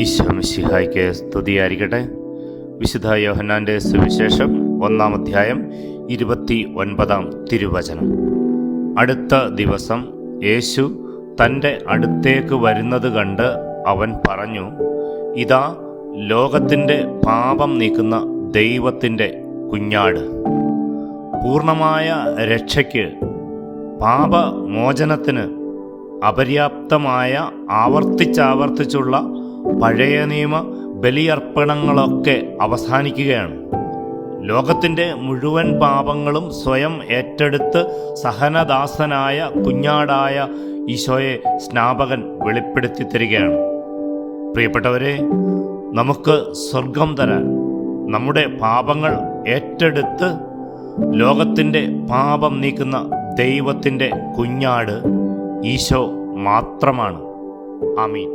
ഈശോ മിശിഹായ്ക്ക് സ്തുതിയായിരിക്കട്ടെ. വിശുദ്ധ യോഹന്നാൻ്റെ സുവിശേഷം 1-ാം അധ്യായം 29-ാം തിരുവചനം. അടുത്ത ദിവസം യേശു തൻ്റെ അടുത്തേക്ക് വരുന്നത് കണ്ട് അവൻ പറഞ്ഞു, ഇതാ ലോകത്തിൻ്റെ പാപം നീക്കുന്ന ദൈവത്തിൻ്റെ കുഞ്ഞാട്. പൂർണ്ണമായ രക്ഷയ്ക്ക്, പാപമോചനത്തിന് അപര്യാപ്തമായ ആവർത്തിച്ചുള്ള പഴയ നിയമ ബലിയർപ്പണങ്ങളൊക്കെ അവസാനിക്കുകയാണ്. ലോകത്തിൻ്റെ മുഴുവൻ പാപങ്ങളും സ്വയം ഏറ്റെടുത്ത് സഹനദാസനായ കുഞ്ഞാടായ ഈശോയെ സ്നാപകൻ വെളിപ്പെടുത്തി തരികയാണ്. പ്രിയപ്പെട്ടവരെ, നമുക്ക് സ്വർഗം തരാൻ, നമ്മുടെ പാപങ്ങൾ ഏറ്റെടുത്ത് ലോകത്തിൻ്റെ പാപം നീക്കുന്ന ദൈവത്തിൻ്റെ കുഞ്ഞാട് ഈശോ മാത്രമാണ്. ആമീൻ.